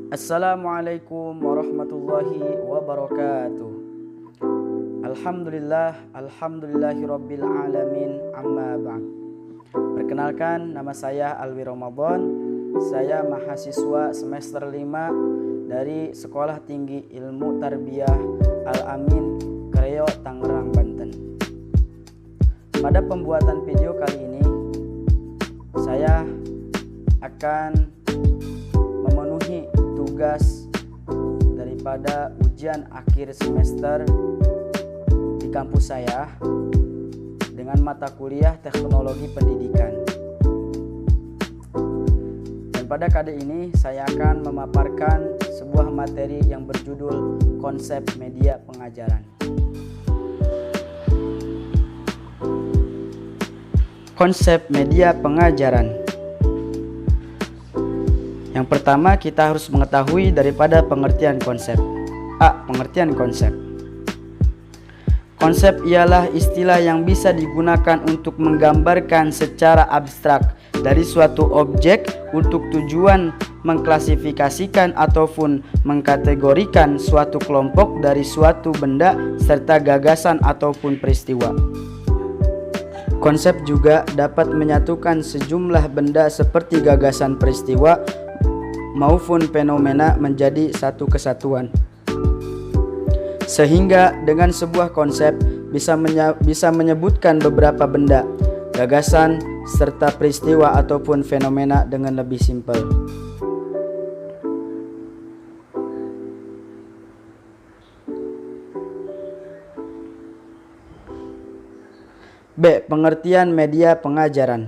Assalamualaikum warahmatullahi wabarakatuh. Alhamdulillahirabbil alamin, amma ba'd. Perkenalkan, nama saya Alwi Ramadan. Saya mahasiswa semester 5 dari Sekolah Tinggi Ilmu Tarbiyah Al-Amin, Kreo, Tangerang, Banten. Pada pembuatan video kali ini, saya akan memenuhi tugas daripada ujian akhir semester di kampus saya dengan mata kuliah Teknologi Pendidikan. Dan pada kali ini saya akan memaparkan sebuah materi yang berjudul konsep media pengajaran. Konsep media pengajaran. Yang pertama, kita harus mengetahui daripada pengertian konsep. A. Pengertian konsep. Konsep ialah istilah yang bisa digunakan untuk menggambarkan secara abstrak dari suatu objek untuk tujuan mengklasifikasikan ataupun mengkategorikan suatu kelompok dari suatu benda serta gagasan ataupun peristiwa. Konsep juga dapat menyatukan sejumlah benda seperti gagasan, peristiwa maupun fenomena menjadi satu kesatuan. Sehingga dengan sebuah konsep bisa menyebutkan beberapa benda, gagasan, serta peristiwa ataupun fenomena dengan lebih simpel. B. Pengertian media pengajaran.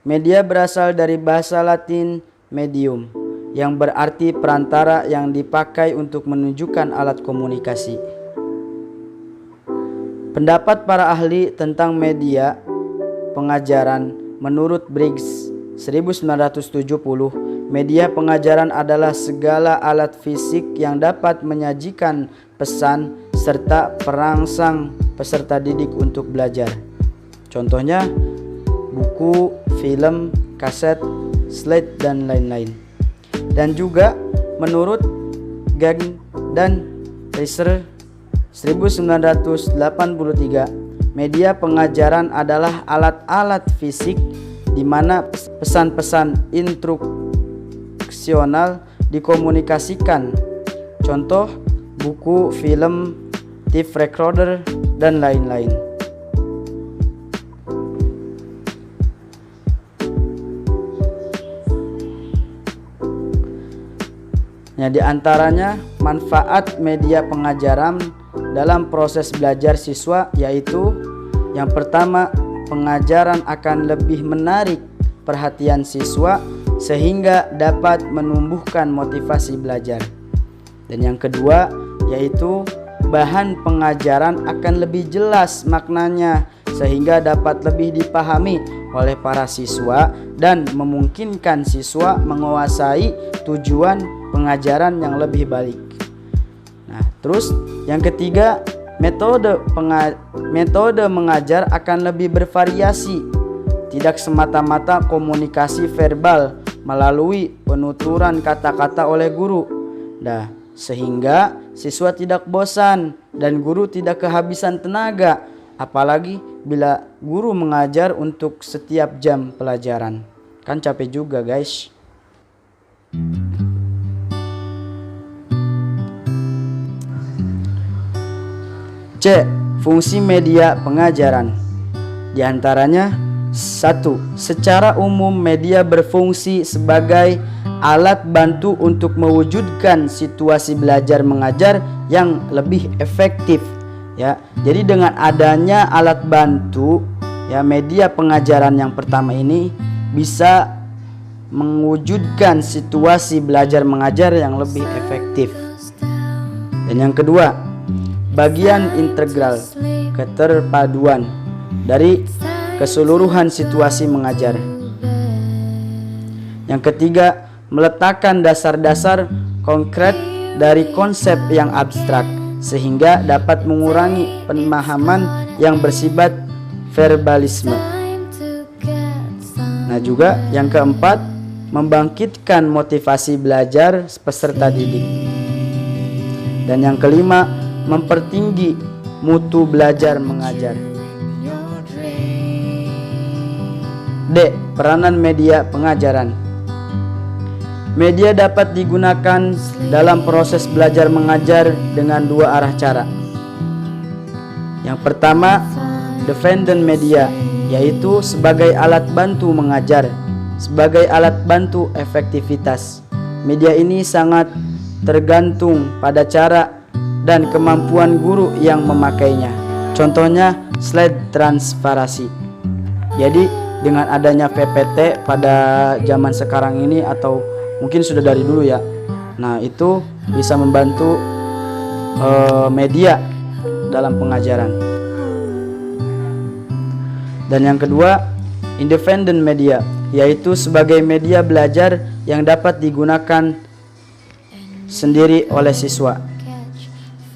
Media berasal dari bahasa Latin medium, yang berarti perantara yang dipakai untuk menunjukkan alat komunikasi. Pendapat para ahli tentang media pengajaran menurut Briggs 1970, media pengajaran adalah segala alat fisik yang dapat menyajikan pesan serta perangsang peserta didik untuk belajar. Contohnya buku, film, kaset, slide, dan lain-lain. Dan juga menurut Gagn dan Reiser 1983, media pengajaran adalah alat-alat fisik di mana pesan-pesan instruksional dikomunikasikan. Contoh buku, film, tape recorder, dan lain-lain. Di antaranya manfaat media pengajaran dalam proses belajar siswa, yaitu yang pertama, pengajaran akan lebih menarik perhatian siswa sehingga dapat menumbuhkan motivasi belajar. Dan yang kedua, yaitu bahan pengajaran akan lebih jelas maknanya sehingga dapat lebih dipahami oleh para siswa dan memungkinkan siswa menguasai tujuan pengajaran yang lebih baik. Nah, terus yang ketiga, metode mengajar akan lebih bervariasi, tidak semata-mata komunikasi verbal melalui penuturan kata-kata oleh guru. Nah, sehingga siswa tidak bosan dan guru tidak kehabisan tenaga, apalagi bila guru mengajar untuk setiap jam pelajaran. Kan capek juga, guys. C. Fungsi media pengajaran. Di antaranya 1. Secara umum media berfungsi sebagai alat bantu untuk mewujudkan situasi belajar mengajar yang lebih efektif, ya. Jadi dengan adanya alat bantu, ya, media pengajaran yang pertama ini bisa mewujudkan situasi belajar mengajar yang lebih efektif. Dan yang kedua, bagian integral, keterpaduan dari keseluruhan situasi mengajar. Yang ketiga, meletakkan dasar-dasar konkret dari konsep yang abstrak sehingga dapat mengurangi pemahaman yang bersifat verbalisme. Nah, juga yang keempat, membangkitkan motivasi belajar peserta didik. Dan yang kelima, mempertinggi mutu belajar mengajar. D. Peranan media pengajaran. Media dapat digunakan dalam proses belajar mengajar dengan dua arah cara. Yang pertama, dependent media, yaitu sebagai alat bantu mengajar, sebagai alat bantu efektivitas. Media ini sangat tergantung pada cara dan kemampuan guru yang memakainya. Contohnya slide transparansi. Jadi dengan adanya PPT pada zaman sekarang ini, atau mungkin sudah dari dulu ya, nah itu bisa membantu media dalam pengajaran. Dan yang kedua, independent media, yaitu sebagai media belajar yang dapat digunakan sendiri oleh siswa.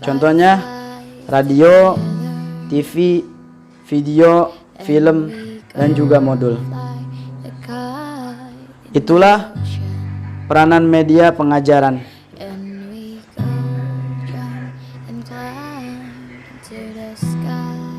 Contohnya radio, TV, video, film, dan juga modul. Itulah peranan media pengajaran. And we go and climb to the sky.